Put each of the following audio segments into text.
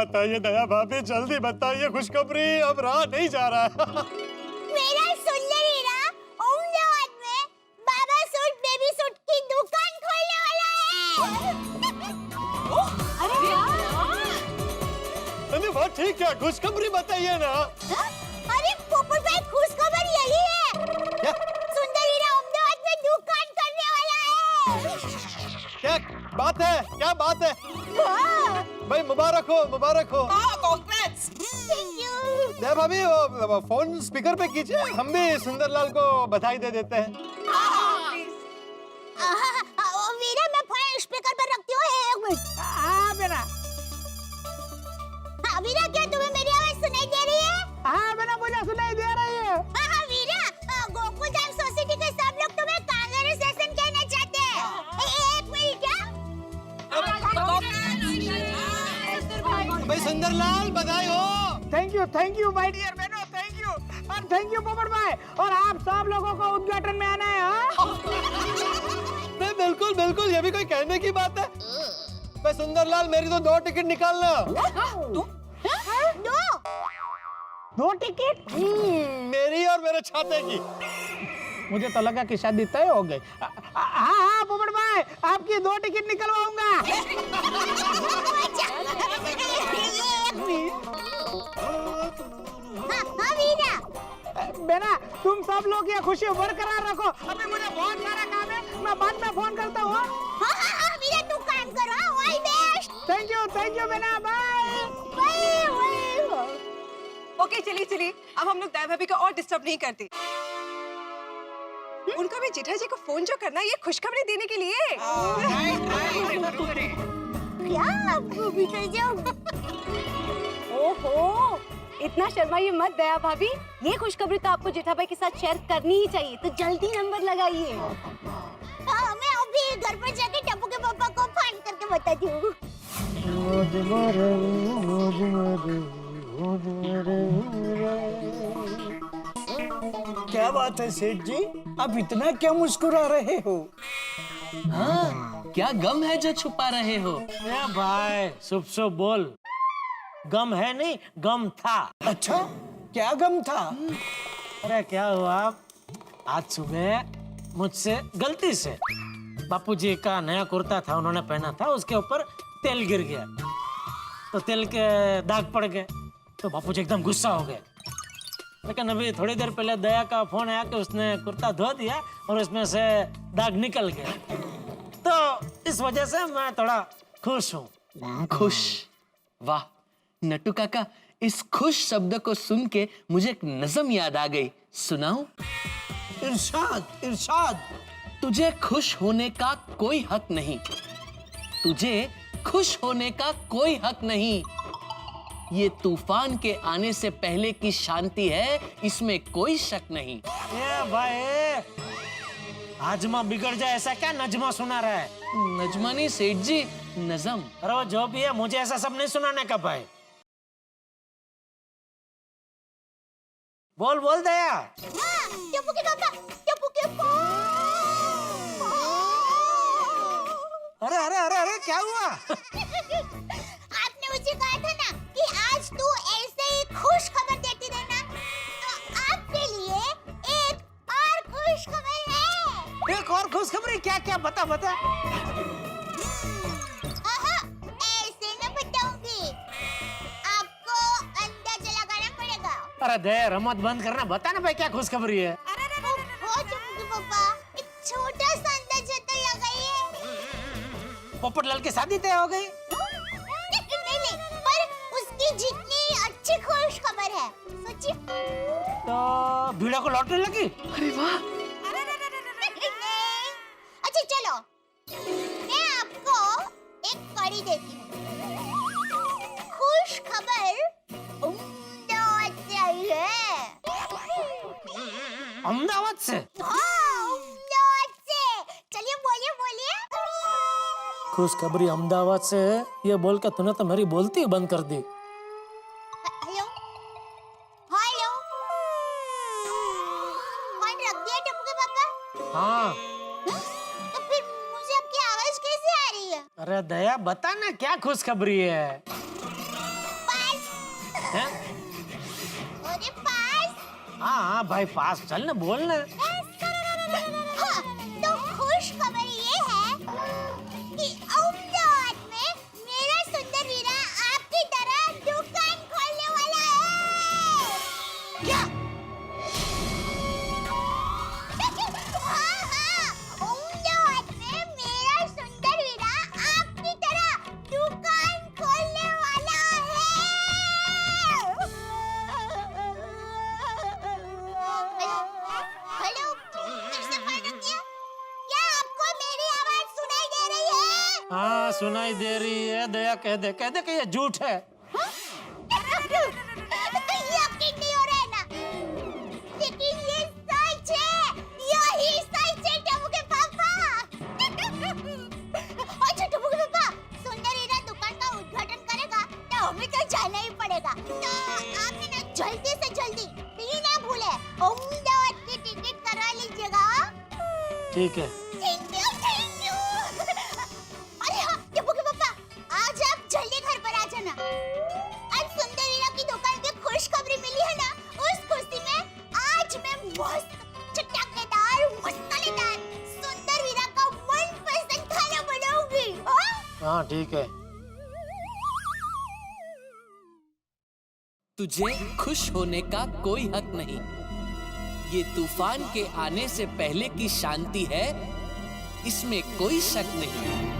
बताइए दया भाभी, जल्दी बताइए, खुशखबरी अब रहा नहीं जा रहा है। मेरा सुंदर हीरा अहमदाबाद में बाबा सूट बेबी सूट की दुकान खोलने वाला है। अरे वाह! अरे वाह, ठीक है, खुशखबरी बताइए ना। अरे पोपट भाई, खुशखबर यही है। क्या? सुंदर हीरा अहमदाबाद में दुकान करने वाला है। क्या बात है, क्या बात है? हाँ। भाई मुबारक हो, मुबारक हो। कांग्रेट्स! Thank you। दया भाभी, वो फोन स्पीकर पे कीजिए, हम भी सुंदरलाल को बधाई दे देते हैं। वीरा, मैं फोन स्पीकर पर रखती हूँ, एक मिनट। हाँ बेटा। हाँ वीरा, क्या तुम्हें मेरी आवाज सुनाई दे रही है? हाँ बेटा, मुझे सुनाई दे रही है। हाँ वीरा, गोकुल धाम सोसाइटी के सब लोग तुम्हें कांग्रेचुलेशन कहना चाहते हैं। एक मिनट क्या? भाई सुंदरलाल, बधाई हो। थैंक यू माय डियर बहनों, थैंक यू। और थैंक यू पोपट भाई, और आप सब लोगों को उद्घाटन में आना है। हाँ? बिल्कुल बिल्कुल, ये भी कोई कहने की बात है। भाई सुंदरलाल, मेरी तो 2 टिकट निकालना। दो टिकट? मेरी और मेरे छाते की। मुझे तो लगा कि शादी तय हो गई। हाँ पोपट भाई, आपकी 2 टिकट निकलवाऊंगा। हाँ वीरा, बेटा, तुम सब लोग ये खुशी बरकरार रखो। अभी मुझे बहुत सारा काम है, मैं बाद में फोन करता हूँ। हाँ वीरा, तू काम करो। All best. थैंक यू बेटा, बाय। ओके, चलिए अब हम लोग दया भाभी को और डिस्टर्ब नहीं करते। उनका भी जेठा जी को फोन जो करना है, ये खुशखबरी देने के लिए। क्या भीतर जाओ। ओहो, इतना शर्माइए मत दया भाभी, ये खुशखबरी तो आपको जेठा भाई के साथ शेयर करनी ही चाहिए, तो जल्दी नंबर लगाइए। मैं अभी घर पर जाके टप्पू के पापा को फोन करके बताती हूँ। क्या बात है सेठ जी, आप इतना क्या मुस्कुरा रहे हो? हाँ, क्या गम है जो छुपा रहे हो? ए भाई, शुभ बोल। गम है नहीं, गम था। अच्छा, क्या गम था? अरे क्या हुआ, आज सुबह मुझसे गलती से बापूजी का नया कुर्ता था, उन्होंने पहना था, उसके ऊपर तेल गिर गया, तो तेल के दाग पड़ गए, तो बापूजी एकदम गुस्सा हो गए। लेकिन अभी थोड़ी देर पहले दया का फोन आया कि उसने कुर्ता धो दिया और उसमें से दाग निकल गया, तो इस वजह से मैं थोड़ा खुश हूँ। खुश? वाह नट्टू काका, इस खुश शब्द को सुन के मुझे एक नज़म याद आ गई, सुनाऊं? इरशाद, इरशाद। तुझे खुश होने का कोई हक नहीं, तुझे खुश होने का कोई हक नहीं, ये तूफान के आने से पहले की शांति है, इसमें कोई शक नहीं। ए भाई, हाजमा बिगड़ जाए ऐसा क्या नजमा सुना रहा है? नजमा नहीं सेठ जी, नज़म। अरे वो जो भी है, मुझे ऐसा सब नहीं सुनाने का भाई। बोल बोल दया। टप्पू के पापा, टप्पू के पापा। अरे अरे अरे अरे, क्या हुआ? आपने मुझे कहा था ना कि आज तू ऐसे ही खुश खबर देती रहना, तो आपके लिए एक और खुश खबर है। एक और खुशखबरी? क्या क्या, बता बता। ऐसे न बताऊंगी, आपको अंदाजा लगाना पड़ेगा। अरे दे, रमत बंद करना, बता ना भाई क्या खुशखबरी है। हो टप्पू पापा, एक छोटा सा अंदाजा तो लगाइए। पोपटलाल की शादी तय हो गई? नहीं, पर उसकी जितनी अच्छी खुश खबर है, सोचिए। तो भीड़ा को लॉटरी लगी? अरे वाह! अच्छा चलो, मैं आपको एक कड़ी देती हूँ। खुश खबर अहमदाबाद से आई है। अहमदाबाद से? हाँ, अहमदाबाद से। चलिए बोलिए बोलिए। खुशखबरी अहमदाबाद से है, ये बोल के तूने तो मेरी बोलती बंद कर दी। हेलो हेलो, फोन रख दिया टप्पू के पापा? हाँ। तो फिर मुझे आपकी आवाज कैसे आ रही है? अरे दया, बता ना क्या खुशखबरी है। हैं? अरे पास हाँ भाई पास चल ना बोल ना। हाँ, तो खुश खबर ये है कि अहमदाबाद में मेरा सुंदर वीरा आपकी तरह दुकान खोलने वाला है। क्या? हाँ हाँ, अहमदाबाद में मेरा सुंदर वीरा आपकी तरह दुकान खोलने वाला है। हेलो, फिर से फोन रख दिया? क्या आपको मेरी आवाज सुनाई दे रही है? हाँ सुनाई दे रही है। दया कह दे कि ये झूठ है। यकीन नहीं हो रहा है ना? लेकिन ये सच है, यही सच है टबू के पापा। अच्छा टबू के पापा, सुंदर हीरा दुकान का उद्घाटन करेगा तो हमें तो जाना ही पड़ेगा। तो आप है ना जल्दी से जल्दी बिना भूले अहमदाबाद की टिकट करा लीजिएगा। ठीक है। Thank you thank you. अरे हाँ टप्पू के पापा, आज आप जल्दी घर पर आ जाना। आज सुंदर हीरा की दुकान की खुशखबरी मिली है ना, उस खुशी में आज मैं मस्त चटकदार मसालेदार सुंदर हीरा का मनपसंद खाना बनाऊंगी। हाँ? हाँ ठीक है। तुझे खुश होने का कोई हक नहीं। ये तूफान के आने से पहले की शांति है, इसमें कोई शक नहीं।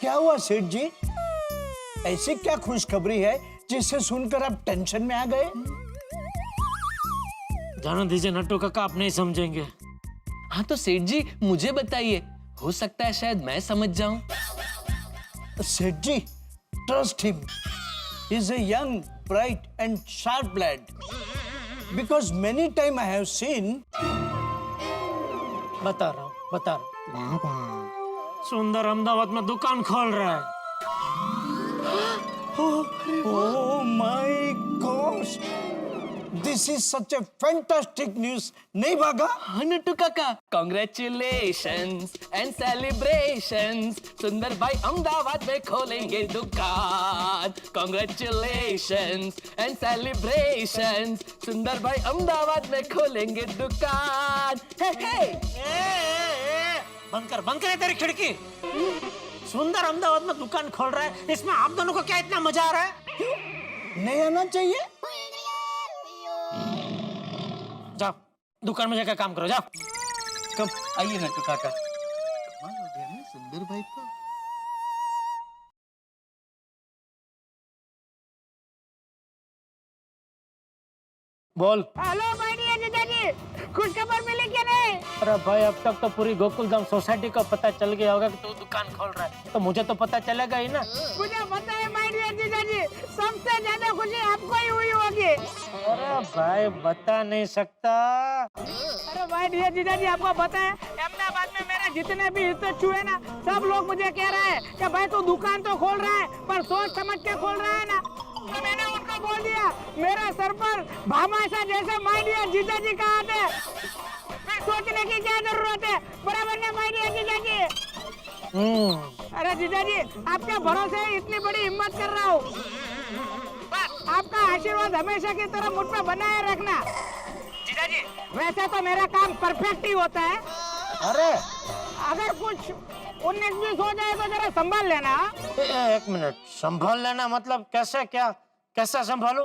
क्या हुआ सेठ जी? ऐसी क्या खुशखबरी है जिसे सुनकर आप टेंशन में आ गए? जाने दीजिए नट्टू काका, आप नहीं समझेंगे। हाँ तो सेठ जी मुझे बताइए, हो सकता है शायद मैं समझ जाऊं। सेठ जी, trust him. He's a young, bright and sharp lad. Because many time I have seen. बता रहा हूँ। सुंदर अहमदाबाद में दुकान खोल रहा है। Oh my gosh! This is such a fantastic news. नहीं भागा? हाँ नट्टू काका, कॉन्ग्रेचुलेशंस एंड सेलिब्रेशंस। सुंदर भाई अहमदाबाद में खोलेंगे दुकान। Congratulations and celebrations. सुंदर भाई अहमदाबाद में खोलेंगे दुकान। हे हे। बंद कर तेरी खिड़की। सुंदर अहमदाबाद में दुकान खोल रहा है, इसमें आप दोनों को क्या इतना मजा आ रहा है? नहीं आना चाहिए? जाओ दुकान में जाकर काम करो, जाओ। कब आइए नट्टू काका। कमाल हो गया ना सुंदर भाई तो। बोल। हेलो माय डियर जीजाजी, खुशखबर मिली क्या नहीं? अरे भाई अब तक तो पूरी गोकुलधाम सोसाइटी को पता चल गया होगा कि तू दुकान खोल रहा है, तो मुझे तो पता चलेगा ही ना। मुझे पता है माय डियर जीजाजी, सबसे ज्यादा खुशी आपको ही हुई होगी। अरे भाई बता नहीं सकता। अरे माय डियर जीजाजी, आपको पता है अहमदाबाद में मेरे जितने भी हितैषी है ना, सब लोग मुझे कह रहे हैं कि भाई तू दुकान तो खोल रहा है पर सोच समझ के खोल रहा है ना। तो मैंने उनको बोल दिया, मेरा सर पर भामाशा जैसे माय डियर जीजाजी का हाथ है, फिर सोचने की क्या जरूरत है? बराबर ना माय डियर जीजाजी? अरे जीजाजी, आपके भरोसे इतनी बड़ी हिम्मत कर रहा हूँ, आपका आशीर्वाद हमेशा की तरह मुझ पर बनाए रखना। जीजाजी, वैसे तो मेरा काम परफेक्ट ही होता है। अरे अगर कुछ 19-20 हो जाए तो जरा संभाल लेना। एक मिनट, संभाल लेना मतलब कैसे? क्या कैसा संभालू?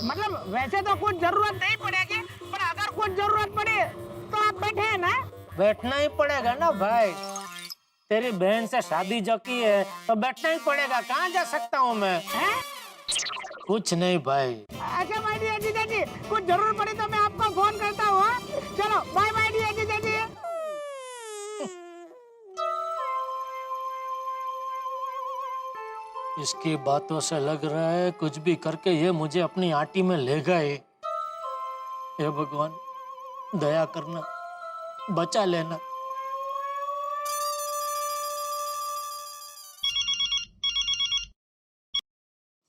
मतलब वैसे तो कुछ जरूरत नहीं पड़ेगी, पर अगर कुछ जरूरत पड़े तो आप बैठे हैं ना? बैठना ही पड़ेगा ना भाई, तेरी बहन से शादी जो की है तो बैठना ही पड़ेगा। कहाँ जा सकता हूँ मैं? हैं? कुछ नहीं भाई। अच्छा माय डियर जीजाजी, कुछ जरूरत पड़ी तो मैं आपको फोन करता हूँ। हाँ? चलो बाय बाय डियर जीजाजी। इसकी बातों से लग रहा है कुछ भी करके ये मुझे अपनी आटी में ले गए। हे भगवान दया करना, बचा लेना।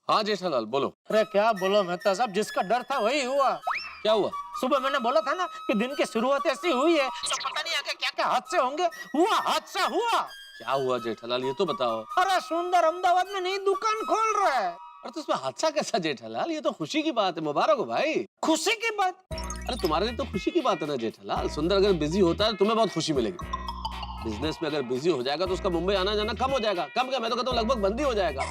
हाँ जेठालाल बोलो। अरे क्या बोलो मेहता साहब, जिसका डर था वही हुआ। क्या हुआ? सुबह मैंने बोला था ना कि दिन की शुरुआत ऐसी हुई है तो पता नहीं आगे क्या क्या हादसे होंगे। हुआ हादसा हुआ। क्या हुआ जेठालाल, ये तो बताओ। अरे सुंदर अहमदाबाद में नई दुकान खोल रहा है। अरे तो उसमें हादसा कैसा जेठालाल, ये तो खुशी की बात है, मुबारक हो भाई। खुशी की बात? अरे तुम्हारे लिए तो खुशी की बात है ना जेठालाल। सुंदर अगर बिजी होता है तुम्हें बहुत खुशी मिलेगी। बिजनेस में अगर बिजी हो जाएगा तो उसका मुंबई आना जाना कम हो जाएगा। कम क्या, मैं तो कहता हूँ लगभग बंद ही हो जाएगा।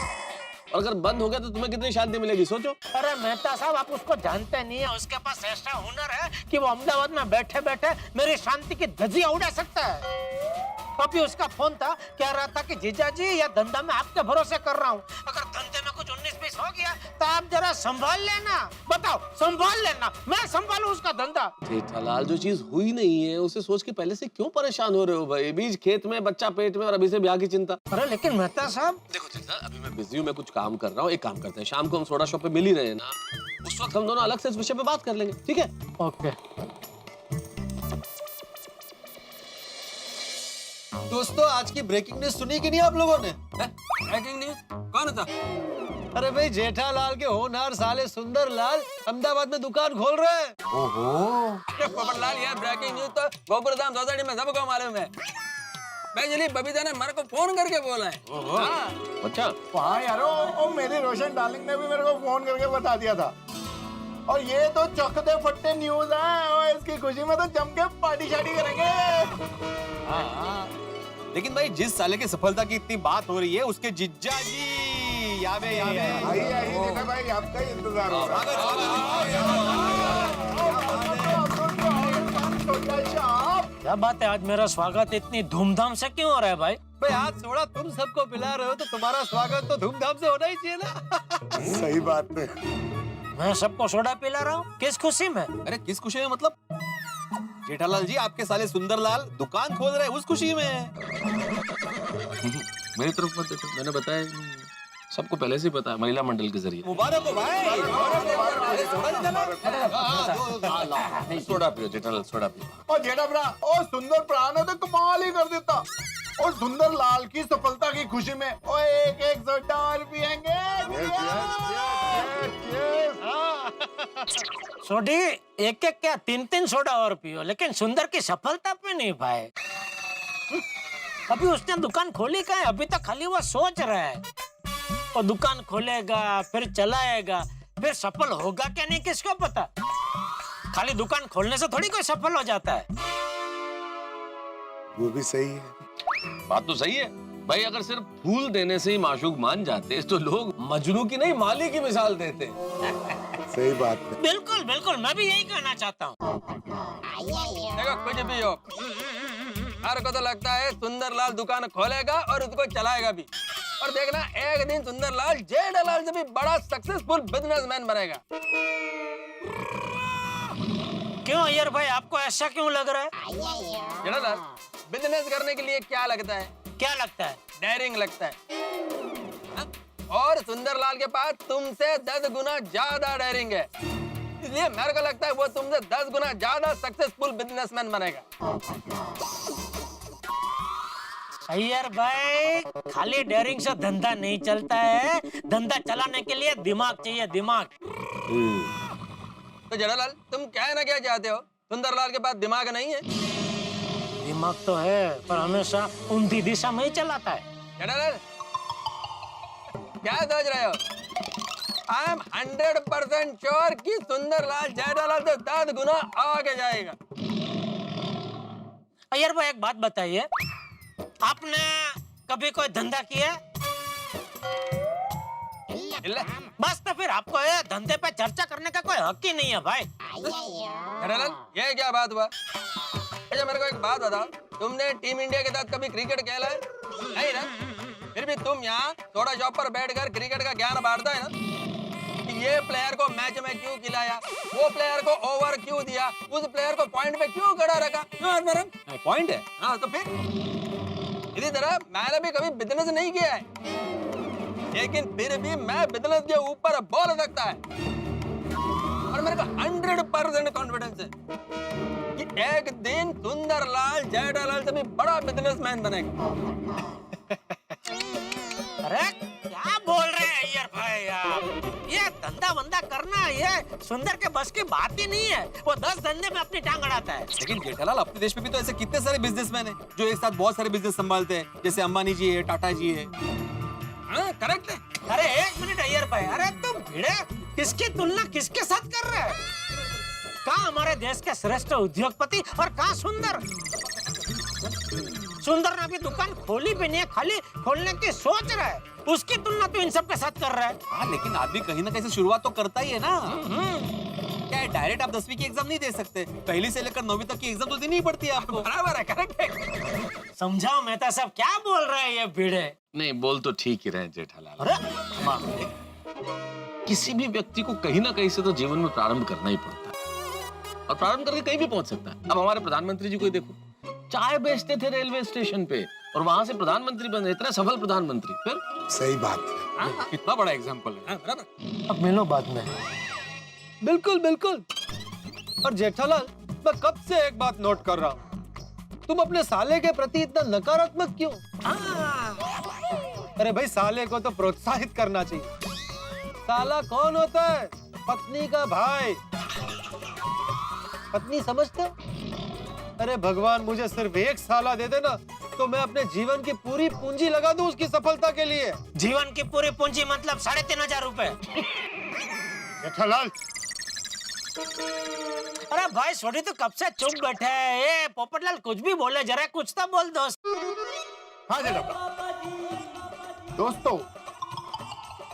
और अगर बंद हो गया तो तुम्हें कितनी शांति मिलेगी सोचो। अरे मेहता साहब, आप उसको जानते नहीं है। उसके पास ऐसा हुनर है कि वो अहमदाबाद में बैठे बैठे मेरी शांति की धज्जियां उड़ा सकता है। अभी उसका फोन था, कह रहा था कि जीजा जी यह धंधा मैं आपके भरोसे कर रहा हूँ, अगर धंधे में कुछ 19-20 हो गया तो आप जरा संभाल लेना। बताओ, संभाल लेना, मैं संभालू उसका धंधा। जेठालाल, जो चीज हुई नहीं है उसे सोच के पहले से क्यों परेशान हो रहे हो भाई? बीज खेत में, बच्चा पेट में, और अभी से ब्याह की चिंता। अरे लेकिन मेहता साहब, देखो जेठालाल, अभी मैं बिजी हूँ, मैं कुछ काम कर रहा हूँ। एक काम करते हैं, शाम को हम सोडा शॉप पे मिल ही रहे हैं ना, उस वक्त हम दोनों अलग से इस विषय पे बात कर लेंगे, ठीक है? ओके। दोस्तों, आज की ब्रेकिंग न्यूज सुनी कि नहीं आप लोगों ने? ब्रेकिंग न्यूज कौन था? अरे भाई, जेठालाल के होनहार साले सुंदर लाल अहमदाबाद में दुकान खोल रहे हैं। पोपटलाल, यार ब्रेकिंग न्यूज तो गोकुलधाम सोसाइटी में सबको मालूम है। भाई बबीता ने मेरे को फोन करके बोला है। हाँ। अच्छा, हाँ यार, ओ मेरी रोशन डार्लिंग ने भी मेरे को फोन करके बता दिया था। और ये तो चौकते फट्टे न्यूज है, और इसकी खुशी में तो जम के पार्टी शार्टी करेंगे। हाँ, लेकिन भाई जिस साले की सफलता की इतनी बात हो रही है उसके जिज्जा जी यावे आइए जेठा भाई, आपका ही इंतजार हो रहा है। क्या बात है, आज मेरा स्वागत इतनी धूमधाम से क्यों हो रहा है भाई? भाई, आज सोडा तुम सबको पिला रहे हो तो तुम्हारा स्वागत तो धूमधाम से होना ही चाहिए ना। सही बात है। मैं सबको सोडा पिला रहा हूँ, किस खुशी में? अरे किस खुशी में मतलब? जेठालाल जी, आपके साले सुंदरलाल दुकान खोल रहे हैं उस खुशी में। मेरी तरफ मत देखो, मैंने बताया सबको पहले से ही पता है, महिला मंडल के जरिए। मुबारक हो भाई। सोडा पियो जेठालाल, सोडा पियो। और जेठा भरा, और सुंदर भरा ने तो कमाल ही कर देता। और सुंदर लाल की सफलता की खुशी में और एक सोडा और पिएंगे। सोडी एक क्या 3 सोडा और पियो, लेकिन सुंदर की सफलता पे नहीं पाए। अभी उसने दुकान खोली कहाँ है? अभी तक खाली वो सोच रहा है। और दुकान खोलेगा, फिर चलाएगा, फिर सफल होगा क्या नहीं किसको पता। खाली दुकान खोलने से थोड़ी कोई सफल हो जाता है। वो भी सही है। बात तो सही है भाई, अगर सिर्फ फूल देने से ही माशूक मान जाते तो लोग मजनू की नहीं माली की मिसाल देते। सही बात है। बिल्कुल बिल्कुल, मैं भी यही कहना चाहता हूँ। देखो कुछ भी हो, हर को तो लगता है सुंदरलाल दुकान खोलेगा और उसको चलाएगा भी। और देखना, एक दिन सुंदरलाल जेठालाल से भी बड़ा सक्सेसफुल बिजनेसमैन बनेगा। क्यों अय्यर भाई, आपको ऐसा क्यों लग रहा है? जेठालाल, बिजनेस करने के लिए क्या लगता है? क्या लगता है? डेयरिंग लगता है। हाँ? और सुंदरलाल के पास तुमसे 10 गुना ज्यादा डेयरिंग है, इसलिए मेरे को लगता है वो तुमसे 10 गुना ज्यादा सक्सेसफुल बिजनेसमैन बनेगा। अय्यर भाई, खाली डेयरिंग से धंधा नहीं चलता है, धंधा चलाने के लिए दिमाग चाहिए, दिमाग। तो जेठालाल, तुम कहना क्या चाहते हो? सुंदरलाल के पास दिमाग नहीं है? दिमाग तो है, पर हमेशा ऊंधी दिशा में ही चलाता है। जेठालाल, क्या सोच रहे हो? आई एम 100% श्योर कि सुंदरलाल जेठालाल से 10 गुना आगे जाएगा। अय्यर भाई, एक बात बताइए, आपने कभी कोई धंधा किया? बस तो फिर आपको ये धंधे पे चर्चा करने का कोई हक ही नहीं है भाई। जेठालाल, ये क्या बात हुआ? अच्छा मेरे को एक बात बताओ, तुमने टीम इंडिया के साथ कभी क्रिकेट खेला है? नहीं ना? फिर भी तुम यहाँ सोडा शॉप पर बैठकर क्रिकेट का ज्ञान बांटता है ना, कि ये प्लेयर को मैच में क्यों खिलाया, वो प्लेयर को ओवर क्यों दिया, उस प्लेयर को पॉइंट पे क्यों खड़ा रखा। पॉइंट है। हाँ, तो फिर इसी तरह मैंने भी कभी बिजनेस नहीं किया है, लेकिन फिर भी मैं बिजनेस के ऊपर बोल सकता है। और मेरे को 100% कॉन्फिडेंस है कि एक दिन सुंदरलाल जेठालाल से भी बड़ा बिजनेसमैन बनेगा। अरे क्या बोल रहे हैं अय्यर भाई आप? ये धंधा धंधा वंदा करना ये सुंदर के बस की बात ही नहीं है। वो 10 धंधे में अपनी टांग अड़ाता है। लेकिन जेठालाल, अपने देश में भी तो ऐसे कितने सारे बिजनेसमैन हैं जो एक साथ बहुत सारे बिजनेस संभालते हैं, जैसे अंबानी जी है, टाटा जी है। हाँ, करेक्ट है। अरे एक मिनट अय्यर भाई, अरे तुम भिड़े किसकी तुलना किसके साथ कर रहे हैं? कहाँ हमारे देश के श्रेष्ठ उद्योगपति और कहाँ सुंदर? सुंदर ने अभी दुकान खोली भी नहीं है, खाली खोलने की सोच रहा है। उसकी तुलना तो इन सब के साथ कर रहा है। हाँ, लेकिन आदमी कहीं ना कहीं से शुरुआत तो करता ही है ना। क्या है, डायरेक्ट आप 10वीं की एग्जाम नहीं दे सकते, पहली से लेकर 9वीं तक की एग्जाम तो देनी ही पड़ती है आपको। बराबर है, करेक्ट है। समझाओ मेहता साहब, क्या बोल रहे हैं ये भिड़े? नहीं, बोल तो ठीक ही रहे जेठालाल। अरे किसी भी व्यक्ति को कहीं ना कहीं से तो जीवन में प्रारंभ करना ही पड़ता है, और प्रारंभ करके कहीं भी पहुंच सकता है। अब हमारे प्रधानमंत्री जी को ही देखो, चाय बेचते थे रेलवे स्टेशन पे और वहां से प्रधानमंत्री बने, इतने सफल प्रधानमंत्री। फिर सही बात है। कितना बड़ा एग्जाम्पल है। बराबर। अब मिलो बाद में। बिल्कुल बिल्कुल। और जेठालाल, मैं कब से एक बात नोट कर रहा हूँ, तुम अपने साले के प्रति इतना नकारात्मक क्यों? अरे भाई, साले को तो प्रोत्साहित करना चाहिए। साला कौन होता है? पत्नी का भाई। पत्नी समझते? अरे भगवान, मुझे सिर्फ एक साला दे देना तो मैं अपने जीवन की पूरी पूंजी लगा दूं उसकी सफलता के लिए। जीवन की पूरी पूंजी मतलब 3,500 रुपए। जेठालाल, अरे भाई सोडी तो कब से चुप बैठे हैं। ये पोपटलाल कुछ भी बोले, जरा कुछ तो बोल दोस्त। हाँ दोस्तों,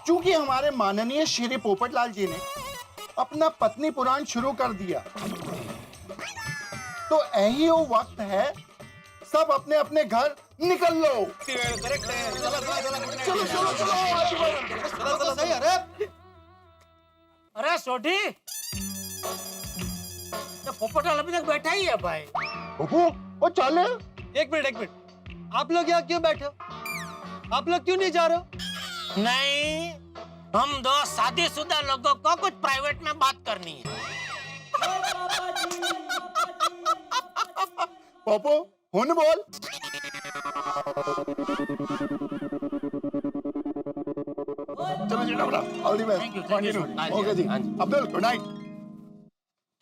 चूंकि हमारे माननीय श्री पोपटलाल जी ने अपना पत्नी पुराण शुरू कर दिया, तो यही वो वक्त है, सब अपने अपने घर निकल लो। करेक्ट है। चलो चलो चलो, सही। अरे सोडी, तो पोपटलाल अभी तक बैठा ही है भाई। वो चले। एक मिनट, आप लोग यहाँ क्यों बैठे हो? आप लोग क्यों नहीं जा रहे हो? नहीं, हम दो शादीशुदा लोगों को कुछ प्राइवेट में बात करनी है। पोपो, हुन बोल। चलो Jethalal, all the best. Okay जी, अब्दुल, गुड नाइट।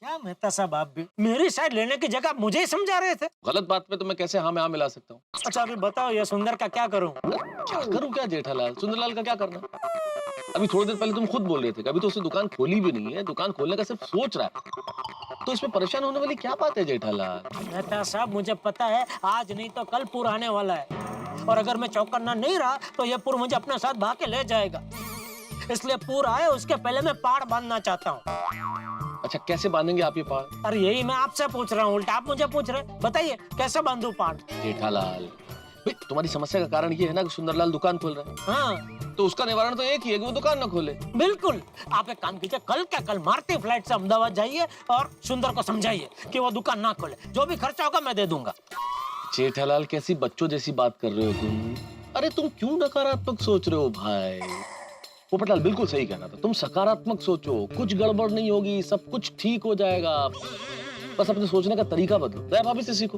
क्या मेहता साहब, आप भी मेरी साइड लेने की जगह मुझे ही समझा रहे थे। गलत बात पे तो मैं कैसे हाँ में हाँ मिला सकता हूँ? अच्छा अभी बताओ, ये सुंदर का क्या करूं? क्या करूँ क्या जेठालाल? सुंदरलाल का क्या करना? अभी थोड़ी देर पहले तुम खुद बोल रहे थे कि अभी तो उसने दुकान खोली भी नहीं है, दुकान खोलने का सिर्फ सोच रहा है, तो इसमें परेशान होने वाली क्या बात है जेठालाल? मेहता साहब, मुझे पता है आज नहीं तो कल पूर आने वाला है, और अगर मैं चौकन्ना नहीं रहा तो ये पूर मुझे अपने साथ भाग के ले जाएगा। इसलिए पूर आए उसके पहले मैं पहाड़ बांधना चाहता हूँ। अच्छा, कैसे बांधेंगे आप ये पहाड़? अरे यही मैं आपसे पूछ रहा हूँ, उल्टा आप मुझे पूछ रहे, बताइए कैसे बांधू पहाड़? जेठालाल, तुम्हारी समस्या का कारण ये है ना कि सुंदरलाल दुकान खोल रहा है। हाँ, तो उसका निवारण तो एक ही है कि वो दुकान न खोले। बिल्कुल। आप एक काम कीजिए, कल क्या कल मारती फ्लाइट से अहमदाबाद जाइए और सुंदर को समझाइए कि वो दुकान ना खोले, जो भी खर्चा होगा मैं दे दूंगा। जेठालाल, कैसी बच्चों जैसी बात कर रहे हो तुम? अरे तुम क्यों नकारात्मक सोच रहे हो भाई? पोपटलाल बिल्कुल सही कहना था, तुम सकारात्मक सोचो, कुछ गड़बड़ नहीं होगी, सब कुछ ठीक हो जाएगा। बस अपने सोचने का तरीका बदलो। दया भाभी से सीखो,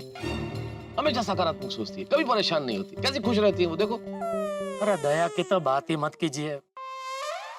हमेशा सकारात्मक सोचती है, कभी परेशान नहीं होती, कैसी खुश रहती है वो, देखो। अरे दया की तो बात ही मत कीजिए।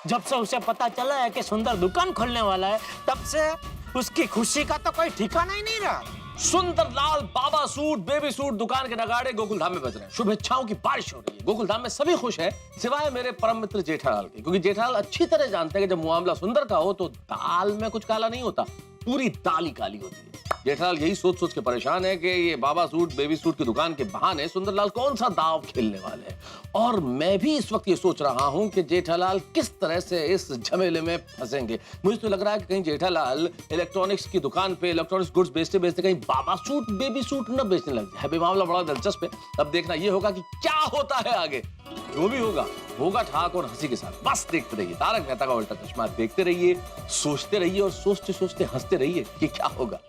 जब से उसे पता चला है कि सुंदर दुकान खोलने वाला है, तब से उसकी खुशी का तो कोई ठिकाना ही नहीं रहा। सुंदरलाल बाबा सूट, बेबी सूट, दुकान के नगाड़े गोकुलधाम में बज रहे हैं, शुभेच्छाओं की बारिश हो रही है। गोकुलधाम में सभी खुश हैं सिवाय मेरे परम मित्र जेठालाल के, क्योंकि जेठालाल अच्छी तरह जानते हैं कि जब मामला सुंदर का हो तो दाल में कुछ काला नहीं होता, पूरी दाल ही काली होती है। जेठालाल यही सोच सोच के परेशान है कि ये बाबा सूट, बेबी सूट की दुकान के बहाने सुंदरलाल कौन सा दाव खेलने वाले हैं। और मैं भी इस वक्त ये सोच रहा हूं कि जेठालाल किस तरह से इस झमेले में फंसेंगे। मुझे तो लग रहा है कि कहीं जेठालाल इलेक्ट्रॉनिक्स की दुकान पे इलेक्ट्रॉनिक्स गुड्स बेचते बेचते कहीं बाबा सूट, बेबी सूट न बेचने लग जाए। अभी मामला बड़ा दिलचस्प है, अब देखना ये होगा कि क्या होता है आगे। जो भी होगा होगा ठाक और हंसी के साथ। बस देखते रहिए तारक मेहता का उल्टा चश्मा, देखते रहिए, सोचते रहिए और सोचते सोचते हंसते रहिए कि क्या होगा।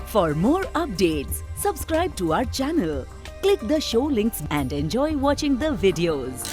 For more updates, subscribe to our channel, click the show links and enjoy watching the videos.